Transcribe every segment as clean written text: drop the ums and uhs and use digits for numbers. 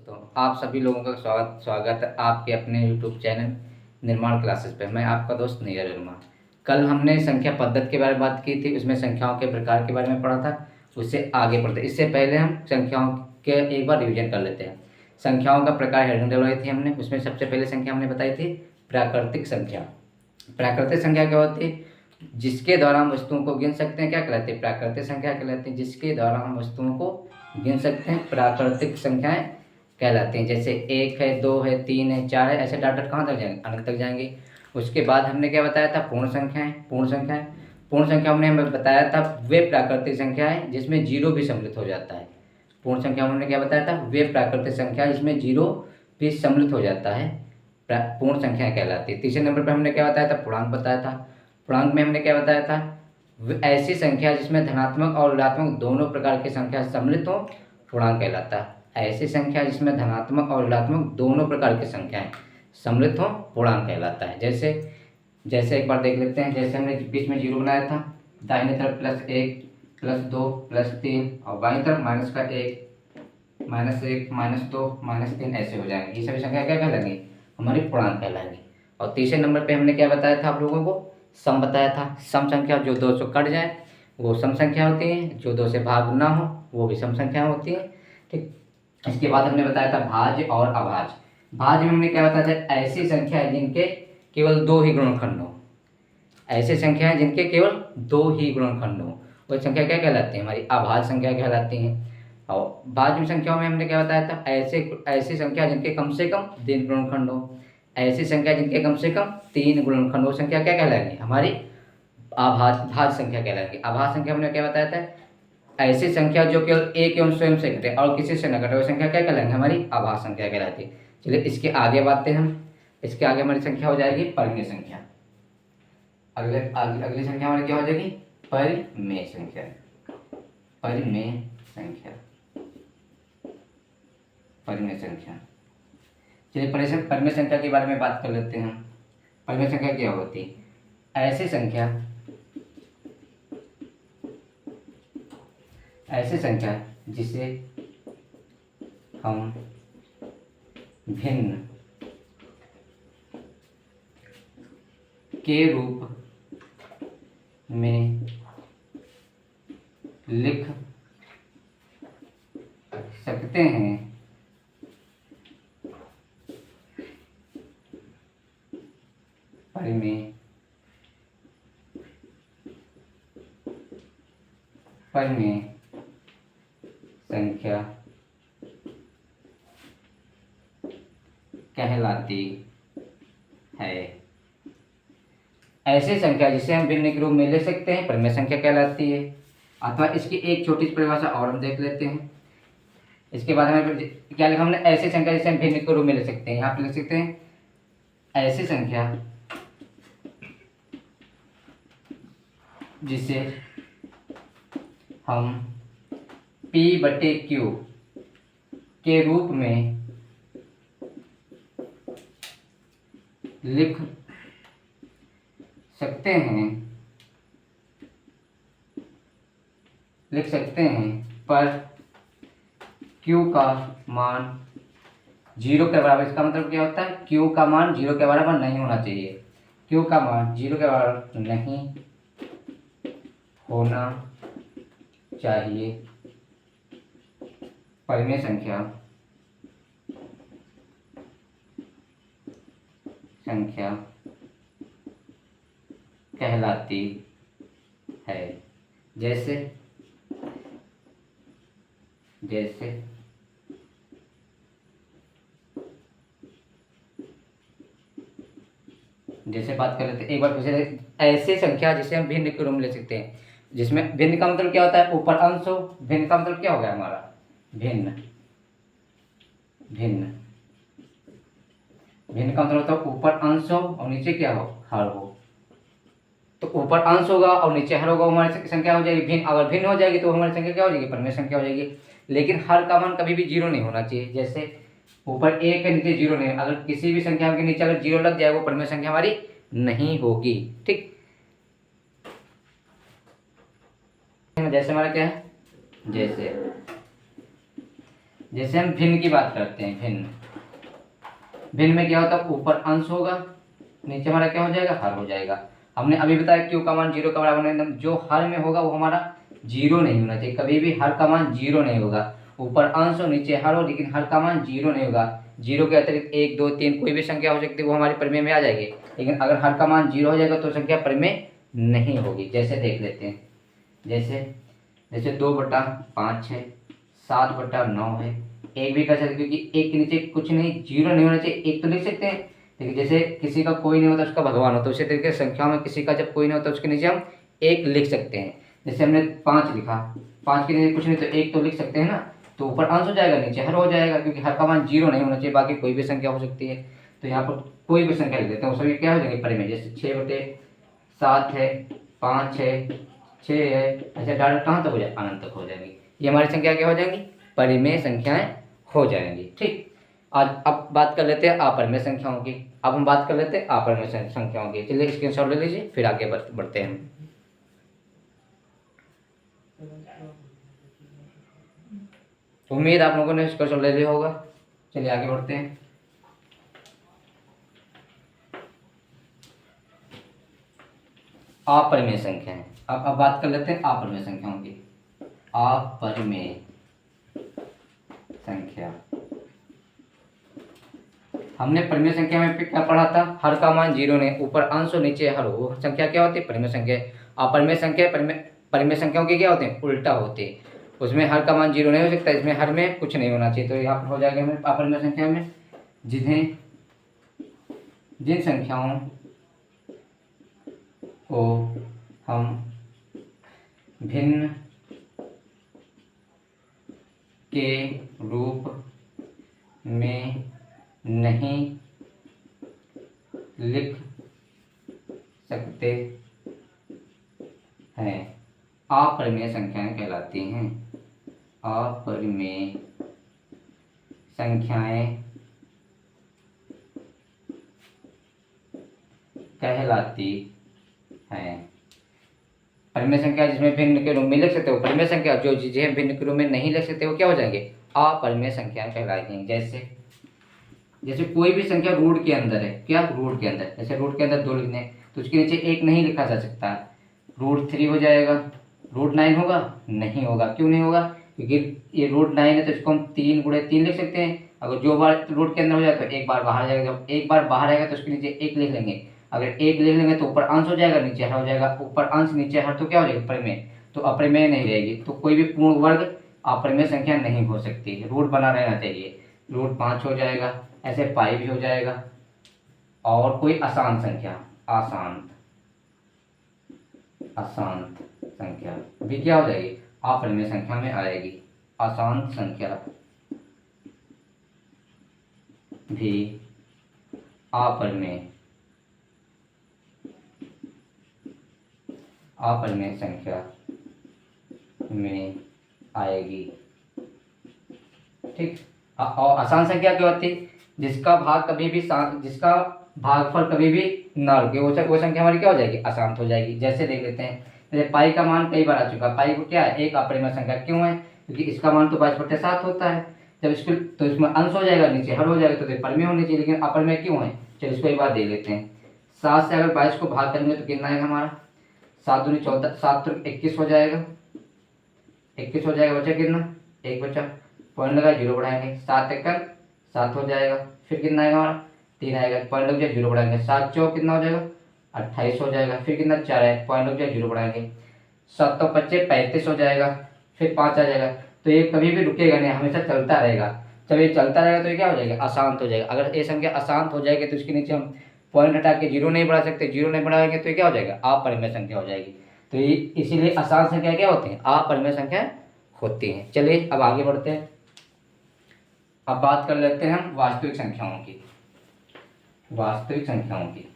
दोस्तों, आप सभी लोगों का स्वागत है आपके अपने YouTube चैनल निर्माण क्लासेस पे। मैं आपका दोस्त नीरज वर्मा। कल हमने संख्या पद्धति के बारे में बात की थी, उसमें संख्याओं के प्रकार के बारे में पढ़ा था। उससे आगे पढ़ते इससे पहले हम संख्याओं के एक बार रिविजन कर लेते हैं। संख्याओं का प्रकार हेडिंग डलवाई थी हमने, उसमें सबसे पहले संख्या हमने बताई थी प्राकृतिक संख्या। प्राकृतिक संख्या क्या होती है? जिसके द्वारा हम वस्तुओं को गिन सकते हैं क्या कहलाती है? प्राकृतिक संख्या कहलाती है। जिसके द्वारा हम वस्तुओं को गिन सकते हैं प्राकृतिक संख्याएं कहलाती हैं। जैसे 1 है, 2 है, 3 है, 4 है, ऐसे डाटा कहाँ तक जाएंगे? अनंत तक जाएंगे। उसके बाद हमने क्या बताया था? पूर्ण संख्याएं। पूर्ण संख्या हमने हमें बताया था वे प्राकृतिक संख्याएं जिसमें जीरो भी सम्मिलित हो जाता है। पूर्ण संख्या हमने क्या बताया था? वे प्राकृतिक संख्या जिसमें जीरो भी सम्मिलित हो जाता है पूर्ण संख्या कहलाती है। तीसरे नंबर पर हमने क्या बताया था? पूर्णांक बताया था। पूर्णांक में हमने क्या बताया था? ऐसी संख्या जिसमें धनात्मक और ऋणात्मक दोनों प्रकार की संख्या सम्मिलित हो, पूर्णांक कहलाता है। ऐसी संख्या जिसमें धनात्मक और ऋणात्मक दोनों प्रकार की संख्याएं सम्मिलित हो, पूर्णांक कहलाता है। जैसे जैसे एक बार देख लेते हैं। जैसे हमने बीच में जीरो बनाया था, दाहिने तरफ +1 +2 +3 और बाईं तरफ -1 -1 -2 -3 ऐसे हो जाएंगे। ये सभी संख्या क्या कहलाएंगी? हमारी पूर्णांक कहलाएंगी। और तीसरे नंबर पे हमने क्या बताया था आप लोगों को? सम बताया था। सम संख्या जो 2 से कट जाए वो सम संख्या होती है, जो 2 से भाग ना हो वो भी सम संख्या होती है। ठीक। इसके बाद हमने बताया था भाज्य और अभाज्य। भाज्य में हमने क्या बताया था? ऐसी संख्या है जिनके केवल 2 ही गुणनखंड हो। ऐसी संख्या है जिनके केवल 2 ही गुणनखंड हो, वो संख्या क्या कहलाती है? हमारी अभाज्य संख्या कहलाती है। और भाज्य संख्याओं में हमने क्या बताया था? ऐसी संख्या जिनके कम से कम 3 गुणनखंड हो। ऐसी संख्या जिनके कम से कम 3 गुणनखंड हो, संख्या क्या कहलाएंगी? हमारी भाज्य संख्या कहलाएंगी। अभाज्य संख्या हमने क्या बताया था? ऐसी संख्या जो केवल एक एवं स्वयं से घटे और किसी से न घटे, वो संख्या क्या कहलाएंगे? हमारी अभाज्य संख्या कहलाती है। चलिए इसके आगे बढ़ते हैं हम। इसके आगे हमारी संख्या हो जाएगी परिमेय संख्या। अगली संख्या हमारी क्या हो जाएगी? परिमेय संख्या। परिमेय संख्या। परिमेय संख्या। चलिए परिमेय संख्या के बारे में बात कर लेते हैं। परिमेय संख्या क्या होती है? ऐसी संख्या जिसे हम भिन्न के रूप में लिख सकते हैं, परिमेय संख्या कहलाती है। ऐसी संख्या जिसे हम भिन्न के रूप में ले सकते हैं परिमेय संख्या कहलाती है। अथवा इसकी एक छोटी सी परिभाषा और हम देख लेते हैं। इसके बाद हमें क्या लिखा हमने? ऐसी संख्या जिसे हम भिन्न के रूप में ले सकते हैं। यहाँ पे लिख सकते हैं ऐसी संख्या जिसे हम P/Q के रूप में लिख सकते हैं पर Q का मान 0 के बराबर। इसका मतलब क्या होता है? Q का मान 0 के बराबर नहीं होना चाहिए। Q का मान 0 के बराबर नहीं होना चाहिए। परिमेय संख्या कहलाती है। जैसे बात कर लेते हैं एक बार फिर से। ऐसी संख्या जिसे हम भिन्न के रूप में ले सकते हैं, जिसमें भिन्न का मतलब क्या होता है? ऊपर अंश हो। भिन्न का मतलब क्या हो गया हमारा? भिन्न का मतलब होता है ऊपर अंश हो और नीचे क्या हो? हर हो। तो ऊपर अंश होगा और नीचे हर होगा, हमारी संख्या हो जाएगी भिन्न। अगर भिन्न हो जाएगी तो हमारी संख्या क्या हो जाएगी? परिमेय संख्या हो जाएगी। लेकिन हर का मान कभी भी 0 नहीं होना चाहिए। जैसे ऊपर 1 है नीचे 0 नहीं, अगर किसी भी संख्या के नीचे अगर 0 लग जाए वो परिमेय संख्या हमारी नहीं होगी। ठीक। जैसे हमारा क्या है? जैसे हम भिन्न की बात करते हैं, भिन्न, भिन्न में क्या होता है, ऊपर अंश होगा, नीचे हमारा क्या हो जाएगा, हर हो जाएगा। हमने अभी बताया क्यू का मान 0 का बराबर नहीं, जो हर में होगा वो हमारा 0 नहीं होना चाहिए, कभी भी हर का मान 0 नहीं होगा। ऊपर अंश हो नीचे हर हो, लेकिन हर का मान 0 नहीं होगा। 0 के अतिरिक्त 1 2 3 कोई भी संख्या हो सकती है, वो हमारे प्रमेय में आ जाएगी। लेकिन अगर हर का मान 0 हो जाएगा तो संख्या प्रमेय नहीं होगी। जैसे देख लेते हैं, जैसे जैसे 2/5 है, 7/9 है। एक भी कर सकते, क्योंकि एक के नीचे कुछ नहीं, 0 नहीं होना चाहिए, एक तो लिख सकते हैं। लेकिन जैसे किसी का कोई नहीं होता उसका भगवान होता है, उसी तरीके से संख्याओं में किसी का जब कोई नहीं होता उसके नीचे हम एक लिख सकते हैं। जैसे हमने 5 लिखा, 5 के नीचे कुछ नहीं तो एक तो लिख सकते हैं ना, तो ऊपर अंश हो जाएगा नीचे हर हो जाएगा, क्योंकि हर का मान 0 नहीं होना चाहिए, बाकी कोई भी संख्या हो सकती है। तो यहाँ पर कोई भी संख्या लिख देते हैं, वो सभी क्या हो जाएंगे परिमेय। जैसे 6/7 है, 5 है, 6 है, ऐसे डायरेक्ट कहाँ तक हो जाए, अनंत तक हो जाएंगी। ये हमारी संख्या क्या हो जाएंगी, परिमेय संख्याएं हो जाएंगी। ठीक, आज अब बात कर लेते हैं अपरिमेय संख्याओं की। अब हम बात कर लेते हैं अपरिमेय संख्याओं की। चलिए स्क्रीनशॉट ले लीजिए, फिर आगे बढ़ते हैं। उम्मीद आप लोगों ने स्क्रीनशॉट ले लिया होगा। चलिए आगे बढ़ते हैं। अपरिमेय संख्याएं, अब बात कर लेते हैं अपरिमेय संख्याओं की। अपरिमेय संख्या, हमने परिमेय संख्या में क्या पढ़ा था, हर का मान 0 नहीं, ऊपर अंश और नीचे हर हो, संख्या क्या होती है, परिमेय संख्या। अपरिमेय संख्या परिमेय संख्याओं की क्या होते हैं, उल्टा होते हैं। उसमें हर का मान 0 नहीं हो सकता, इसमें हर में कुछ नहीं होना चाहिए। तो यहाँ पर हो जाएगा हमें अपरिमेय संख्या में जिन संख्याओं को हम भिन्न के रूप में नहीं लिख सकते हैं, अपरिमेय संख्याएं कहलाती हैं। अपरिमेय संख्याएं कहलाती हैं। परिमेय संख्या जिसमें भिन्न के रूप में लिख सकते हो परिमेय संख्या, जो चीजें भिन्न के रूप में नहीं लिख सकते वो क्या हो जाएंगे, अपरिमेय संख्याएं कहलाएंगी। जैसे कोई भी संख्या रूट के अंदर है, क्या रूट के अंदर, जैसे रूट के अंदर 2 लिखने तो उसके नीचे 1 नहीं लिखा जा सकता, √3 हो जाएगा। √9 होगा, नहीं होगा। क्यों नहीं होगा, क्योंकि ये √9 है तो इसको हम 3 × 3 लिख सकते हैं। अगर जो बार रूट के अंदर हो जाए तो एक बार बाहर जाएगा, जब एक बार बाहर आएगा तो उसके नीचे 1 लिख लेंगे। अगर 1 लिख लेंगे तो ऊपर अंश हो जाएगा, नीचे हर हो जाएगा। ऊपर अंश नीचे हर तो क्या हो जाएगा, परिमेय। तो अपरिमेय नहीं रहेगी। तो कोई भी पूर्ण वर्ग अपरिमेय संख्या नहीं हो सकती, रूट बना रहना चाहिए। √5 हो जाएगा, ऐसे पाई भी हो जाएगा। और कोई अशांत संख्या, अशांत संख्या भी क्या हो जाएगी, अपरिमेय संख्या में आएगी। अशांत संख्या भी अपरिमेय संख्या में आएगी। ठीक, और अशांत संख्या क्या होती है, जिसका भागफल कभी भी ना रुके, वो संख्या हमारी क्या हो जाएगी, अशांत हो जाएगी। जैसे देख लेते हैं, जैसे पाई का मान कई बार आ चुका, पाई को क्या है, एक अपरिमेय संख्या। क्यों है, क्योंकि इसका मान तो 22/7 होता है। जब इसको तो इसमें अंश हो जाएगा, नीचे हर हो जाएगा, तो परिमेय होनी चाहिए, लेकिन अपरिमेय क्यों है। चलो इसको एक बार देख लेते हैं। 7 से अगर 22 को भाग करेंगे तो कितना आएगा हमारा, 7 दूनी 14, 7 21 हो जाएगा। 21 हो जाएगा, बचा कितना, 1 बचा, पॉइंट लगा 0 बढ़ाएंगे, 7 × 7 हो जाएगा। फिर कितना आएगा हमारा, 3 आएगा, पॉइंट लग जाए 0 बढ़ाएंगे, 7 चौक कितना हो जाएगा, 28 हो जाएगा। फिर कितना, 4 है, पॉइंट लग जाए 0 बढ़ाएंगे, 7 तो 25 35 हो जाएगा। फिर 5 आ जाएगा। तो ये कभी भी रुकेगा नहीं, हमेशा चलता रहेगा। जब ये चलता रहेगा तो ये क्या हो जाएगा, अशांत हो जाएगा। अगर ये संख्या अशांत हो जाएगी तो इसके नीचे हम पॉइंट हटा के 0 नहीं बढ़ा सकते, 0 नहीं बढ़ाएंगे तो ये क्या हो जाएगा, अपरिमेय संख्या हो जाएगी। तो ये इसीलिए अशांत संख्या क्या होती है, अपरिमेय संख्या होती हैं। चलिए अब आगे बढ़ते हैं। अब बात कर लेते हैं हम वास्तविक संख्याओं की। वास्तविक संख्याओं की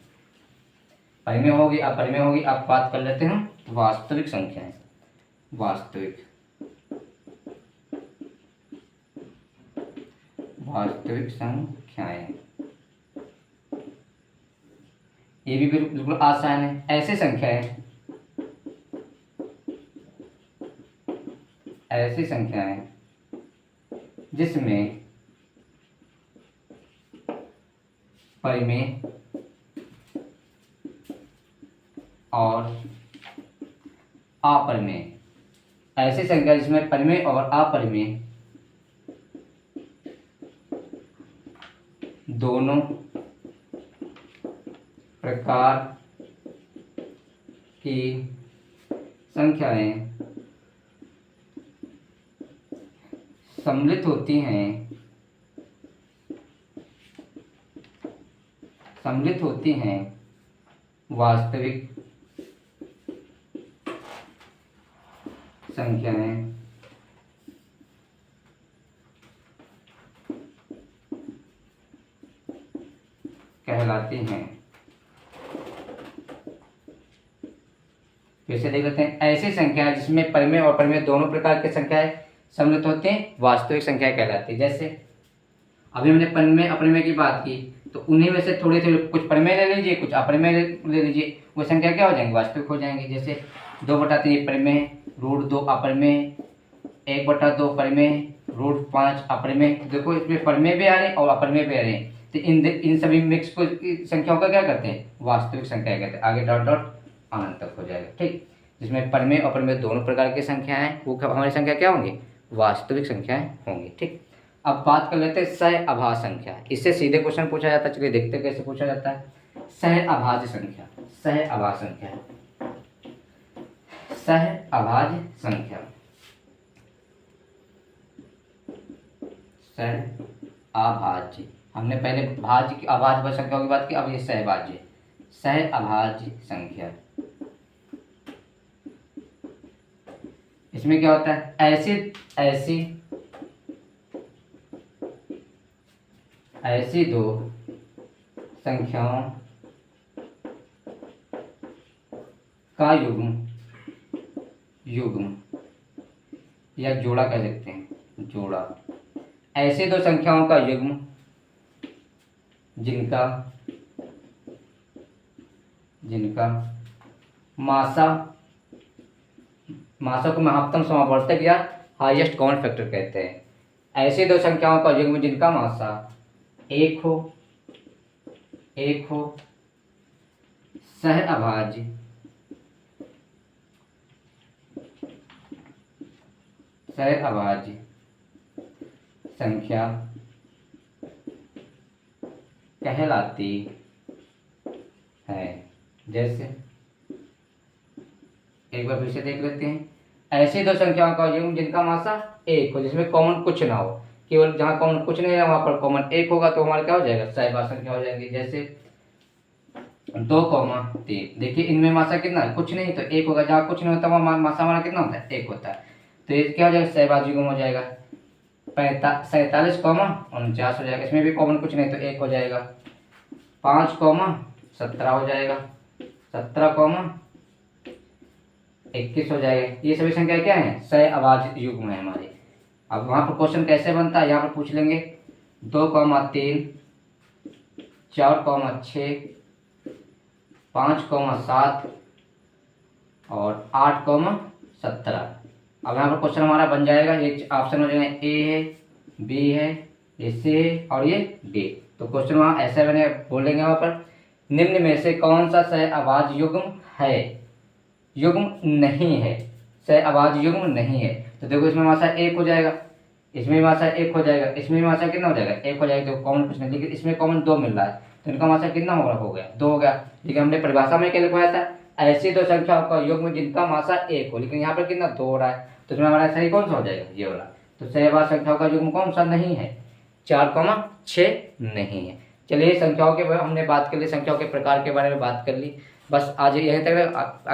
परिमेय होगी, अपरिमेय होगी। अब बात कर लेते हैं वास्तविक संख्याएं। वास्तविक संख्याएं, ये भी बिल्कुल आसान है। ऐसी संख्याएं जिसमें परिमेय और अपरिमेय, ऐसी संख्या जिसमें परिमेय और अपरिमेय दोनों प्रकार की संख्याएं सम्मिलित होती हैं वास्तविक संख्याएं कहलाती हैं। फिर से देख लेते हैं, ऐसी संख्याएं जिसमें परिमेय और अपरिमेय दोनों प्रकार की संख्याएं सम्मिलित होते हैं वास्तविक संख्याएं कहलाती है। जैसे अभी हमने परिमेय अपरिमेय की बात की, तो उन्हीं में से थोड़े थोड़े कुछ परिमेय ले लीजिए, कुछ अपरिमेय ले लीजिए, वो संख्या क्या हो जाएंगी, वास्तविक हो जाएंगी। जैसे 2/3 परिमेय, √2 अपरिमेय, 1/2 परिमेय, √5 अपरिमेय। देखो इसमें परिमेय भी आ रहे हैं और अपरिमेय भी आ रहे हैं, तो इन सभी मिक्स को संख्याओं का क्या करते हैं, वास्तविक संख्या कहते हैं। आगे डॉट डॉट अनंत तक हो जाएगा, ठीक। जिसमें परिमेय और अपरिमेय दोनों प्रकार की संख्याएं हैं, वो हमारी संख्या क्या होंगी, वास्तविक संख्याएं होंगी, ठीक। अब बात कर लेते हैं सहअभाज्य संख्या। इससे सीधे क्वेश्चन पूछा जाता है, चलिए देखते हैं कैसे पूछा जाता है। सहअभाज्य संख्या, सहअभाज्य संख्या, सहअभाज्य संख्या, सहअभाज्य। हमने पहले भाज्य की अभाज्य संख्याओं की बात की, अब ये सहभाज्य, सहअभाज्य संख्या। इसमें क्या होता है, ऐसी दो संख्याओं का युग्म या जोड़ा कह सकते हैं, जोड़ा। ऐसी दो संख्याओं का युग्म जिनका मासा को महत्तम समावर्तक या हाईएस्ट कॉमन फैक्टर कहते हैं। ऐसी दो संख्याओं का युग्म जिनका मासा एक हो, सहअभाज्य संख्या कहलाती है। जैसे एक बार फिर से देख लेते हैं, ऐसी दो संख्याओं का युग्म जिनका मासा एक हो, जिसमें कॉमन कुछ ना हो, केवल जहाँ कॉमन कुछ नहीं है वहां पर कॉमन एक होगा, तो हमारा क्या हो जाएगा, सहअभाज्य संख्या हो जाएगी। जैसे 2,3, देखिए इनमें मासा कितना है, कुछ नहीं, तो एक होगा। जहाँ कुछ नहीं होता वहाँ मासा हमारा कितना होता है, एक होता है, तो ये क्या हो जाएगा, सहअभाज्य युग्म हो जाएगा। 47,49 हो जाएगा, इसमें भी कॉमन कुछ नहीं, तो एक हो जाएगा। 5,17 हो जाएगा, 17,21 हो जाएगा। ये सभी संख्या क्या है, सहअभाज्य युग्म है हमारे। अब वहाँ पर क्वेश्चन कैसे बनता है, यहाँ पर पूछ लेंगे 2,3, 4,6, 5,7 और 8,17। अब यहाँ पर क्वेश्चन हमारा बन जाएगा, ये ऑप्शन हो जाएगा, ए है, बी है, ये सी है और ये डी। तो क्वेश्चन वहाँ ऐसे बने, बोलेंगे वहाँ पर निम्न में से कौन सा सहअभाज्य युग्म है, युग्म नहीं है, सहअभाज्य युग्म नहीं है। तो देखो इसमें मासा एक हो जाएगा, इसमें मासा एक हो जाएगा, इसमें मासा कितना हो जाएगा, एक हो जाएगा, तो कॉमन कुछ नहीं, लेकिन इसमें कॉमन 2 मिल रहा है, तो इनका मासा कितना हो गया, 2 हो गया। लेकिन हमने परिभाषा में क्या लिखवाया था, ऐसी दो संख्याओं का युग्म जिनका मासा एक हो, लेकिन यहाँ पर कितना 2 हो रहा है, तो इसमें हमारा सही कौन सा हो जाएगा, ये वाला। तो सहअभाज्य संख्याओं का युग्म कौन सा नहीं है, 4,6 नहीं है। चलिए संख्याओं के हमने बात कर ली, संख्याओं के प्रकार के बारे में बात कर ली, बस आज यहीं तक।